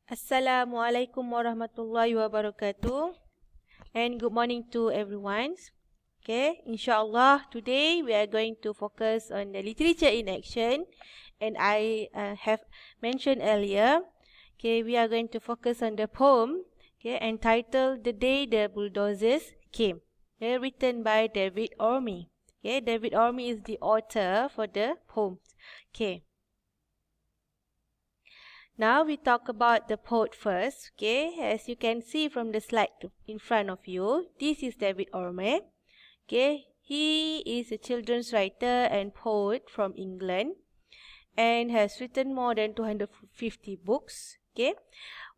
Assalamualaikum warahmatullahi wabarakatuh, and good morning to everyone. Okay, inshallah today we are going to focus on the literature in action, and I have mentioned earlier, okay, we are going to focus on the poem, okay, entitled The Day the Bulldozers Came, okay, written by David Orme. Okay, David Orme is the author for the poem. Okay. Now we talk about the poet first. Okay, as you can see from the slide in front of you, this is David Orme. Okay, he is a children's writer and poet from England and has written more than 250 books. Okay,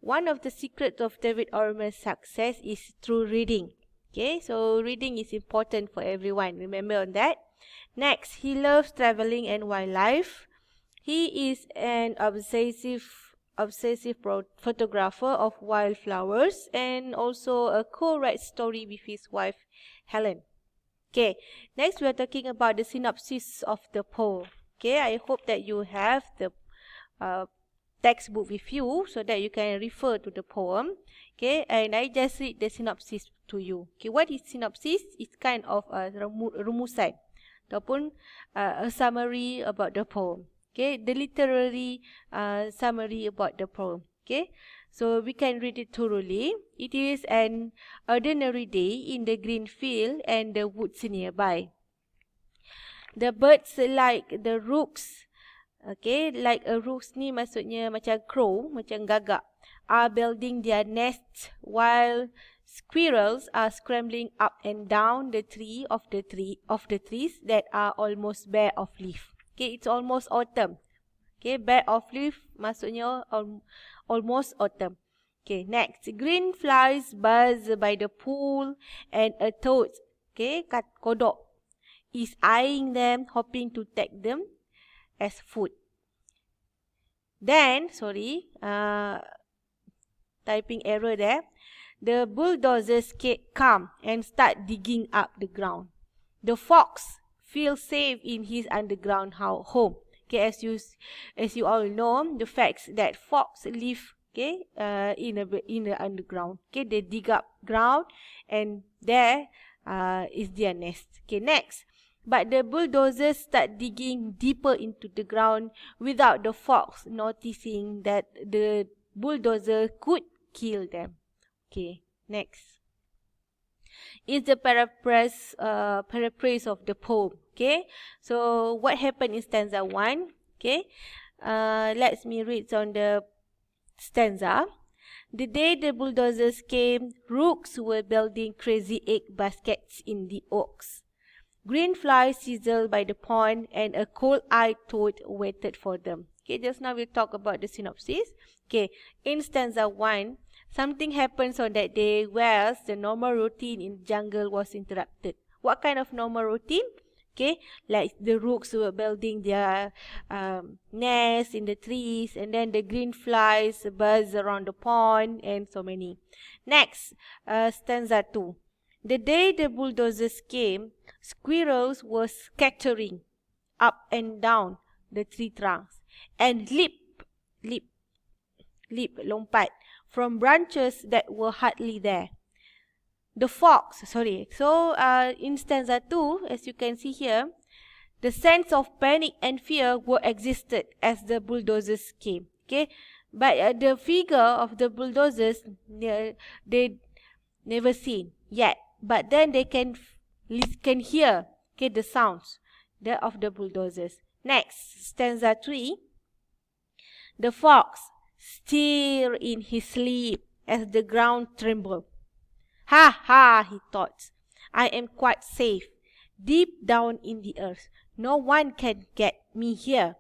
one of the secrets of David Orme's success is through reading. Okay, so reading is important for everyone. Remember on that. Next, he loves traveling and wildlife. He is an obsessive photographer of wildflowers and also a co-write story with his wife Helen. Okay, next we are talking about the synopsis of the poem. Okay, I hope that you have the textbook with you so that you can refer to the poem. Okay, and I just read the synopsis to you. Okay, what is synopsis? It's kind of a rumusan ataupun a summary about the poem. Okay, the literary summary about the poem. Okay, so we can read it thoroughly. It is an ordinary day in the green field and the woods nearby. The birds like the rooks, okay, like a rooks ni maksudnya macam crow, macam gagak, are building their nests while squirrels are scrambling up and down the trees that are almost bare of leaf. Okay, it's almost autumn. Okay, bare of leaf maksudnya almost autumn. Okay, next, green flies buzz by the pool and a toad, okay, kodok, is eyeing them, hoping to take them as food. Then, typing error there. The bulldozers come and start digging up the ground. The fox feels safe in his underground home. Okay, as you all know, the facts that fox live, okay, in the underground. Okay, they dig up ground and there is their nest. Okay, next. But the bulldozers start digging deeper into the ground without the fox noticing that the bulldozer could kill them. Okay, next is the paraphrase of the poem. Okay, so what happened in stanza 1? Okay, let me read on the stanza. The day the bulldozers came, rooks were building crazy egg baskets in the oaks. Green flies sizzled by the pond and a cold-eyed toad waited for them. Okay, just now we'll talk about the synopsis. Okay, in stanza 1, something happens on that day where the normal routine in the jungle was interrupted. What kind of normal routine? Okay, like the rooks were building their nests in the trees, and then the green flies buzz around the pond, and so many. Next, stanza 2. The day the bulldozers came, squirrels were scattering up and down the tree trunks and lompat from branches that were hardly there. The fox, in stanza 2, as you can see here, the sense of panic and fear were existed as the bulldozers came. Okay, but the figure of the bulldozers, they never seen yet. But then they can hear, okay, the sounds of the bulldozers. Next, stanza 3. The fox stirred in his sleep as the ground trembled. Ha ha, he thought. I am quite safe, deep down in the earth. No one can get me here.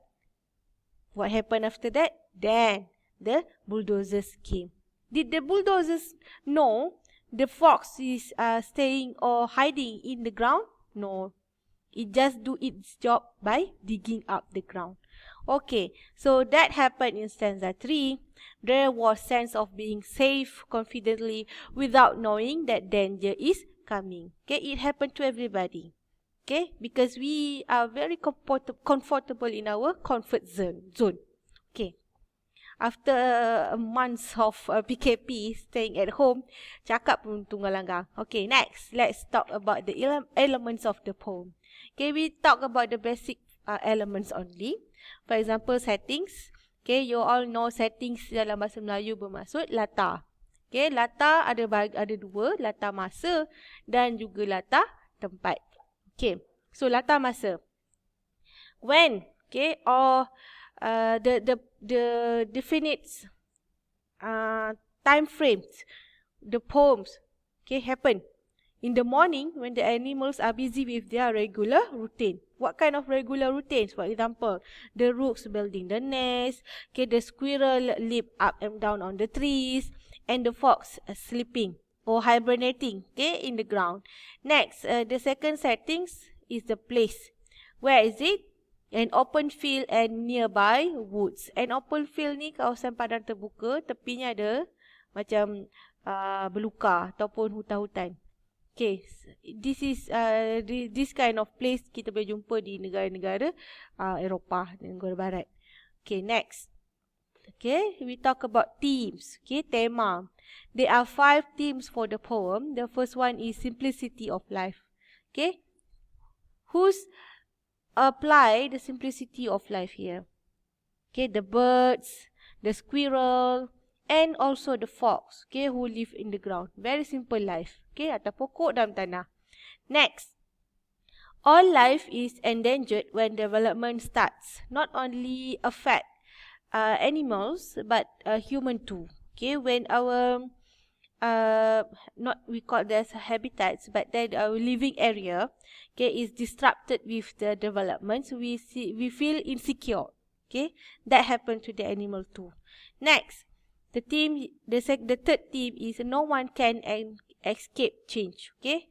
What happened after that? Then the bulldozers came. Did the bulldozers know the fox is staying or hiding in the ground? No. It just do its job by digging up the ground. Okay, so that happened in stanza 3. There was sense of being safe confidently without knowing that danger is coming. Okay, it happened to everybody. Okay, because we are very comfortable in our comfort zone. Okay. after months of PKP, staying at home, cakap pun tunggal langgang. Okay, next, let's talk about the elements of the poem. Okay, we talk about the basic elements only. For example, settings. Okay, you all know settings dalam bahasa Melayu bermaksud latar. Okay, latar ada dua, latar masa dan juga latar tempat. Okay, so latar masa. When, okay, or the definite time frames, the poems, okay, happen in the morning when the animals are busy with their regular routine. What kind of regular routines? For example, the rooks building the nest, okay, the squirrel leap up and down on the trees, and the fox sleeping or hibernating, okay, in the ground. Next, the second settings is the place. Where is it? An open field and nearby woods. An open field ni kawasan padang terbuka, tepinya ada macam belukar ataupun hutan-hutan. Okay, this is this kind of place kita boleh jumpa di negara-negara Eropah dan negara Barat. Okay, next. Okay, we talk about themes. Okay, tema. There are 5 themes for the poem. The first one is simplicity of life. Okay, who's apply the simplicity of life here? Okay, the birds, the squirrel, and also the fox, okay, who live in the ground. Very simple life. Okay, atas pokok dalam tanah. Next, all life is endangered when development starts. Not only affect animals, but human too. Okay, when our not we call this habitats, but then our living area, okay, is disrupted with the developments, we feel insecure. Okay, that happened to the animal too. Next, the third theme is no one can escape change. Okay,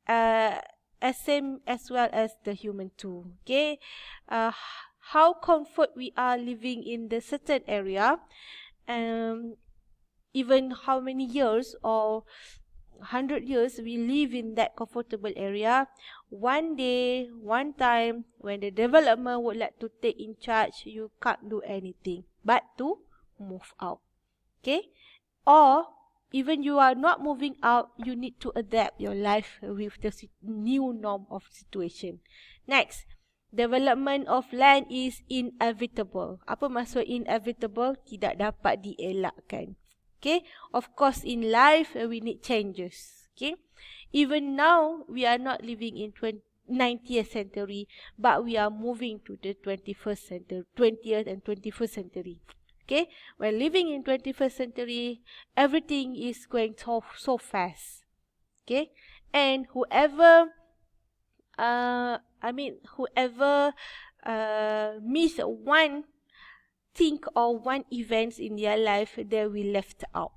as same as well as the human too. Okay, how comfort we are living in the certain area, even how many years or 100 years we live in that comfortable area, one day, one time, when the development would like to take in charge, you can't do anything but to move out. Okay, or even you are not moving out, you need to adapt your life with the new norm of situation. Next, development of land is inevitable. Apa maksud inevitable? Tidak dapat dielakkan. Okay, of course in life we need changes. Okay, even now we are not living in 19th century, but we are moving to the 21st century, 20th and 21st century. Okay, when living in 21st century, everything is going so fast. Okay, and whoever miss one thing or one event in their life, they will left out.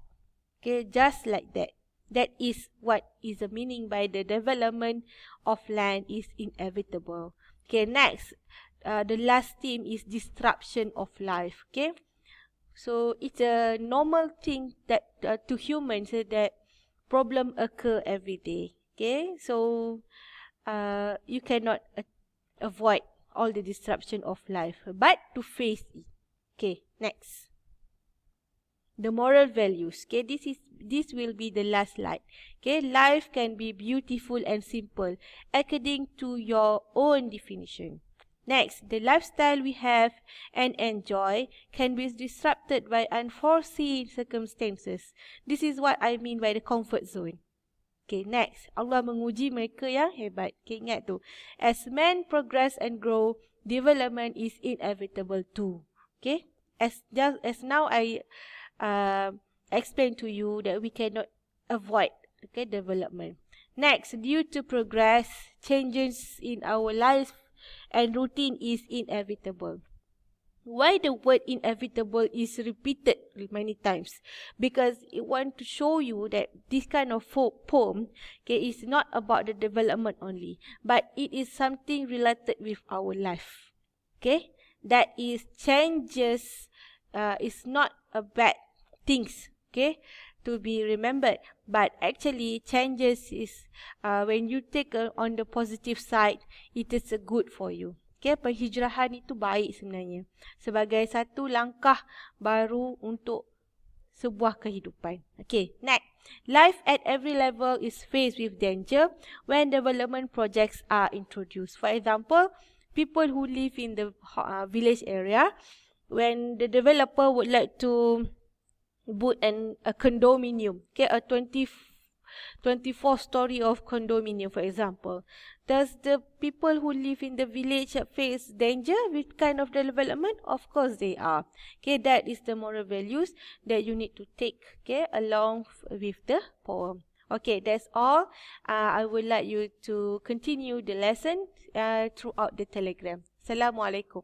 Okay, just like that. That is what is the meaning by the development of land is inevitable. Okay, next, the last theme is disruption of life. Okay, so it's a normal thing that to humans that problem occur every day. Okay, so you cannot avoid all the disruption of life, but to face it. Okay, next. The moral values. Okay, this will be the last slide. Okay, life can be beautiful and simple according to your own definition. Next, the lifestyle we have and enjoy can be disrupted by unforeseen circumstances. This is what I mean by the comfort zone. Okay, next. Allah menguji mereka yang hebat. Okay, ingat tu. As men progress and grow, development is inevitable too. Okay, as now I explain to you that we cannot avoid, okay, development. Next, due to progress, changes in our life and routine is inevitable. Why the word inevitable is repeated many times? Because it want to show you that this kind of poem, okay, is not about the development only, but it is something related with our life. Okay, that is changes is not a bad things, okay, to be remembered, but actually changes is when you take on the positive side, it is good for you. Okay, penghijrahan itu baik sebenarnya. Sebagai satu langkah baru untuk sebuah kehidupan. Okay, next. Life at every level is faced with danger when development projects are introduced. For example, people who live in the village area, when the developer would like to build a condominium, okay, a 24 story of condominium, for example. Does the people who live in the village face danger with kind of development? Of course they are. Okay, that is the moral values that you need to take, okay, along with the poem. Okay, that's all. I would like you to continue the lesson throughout the telegram. Assalamualaikum.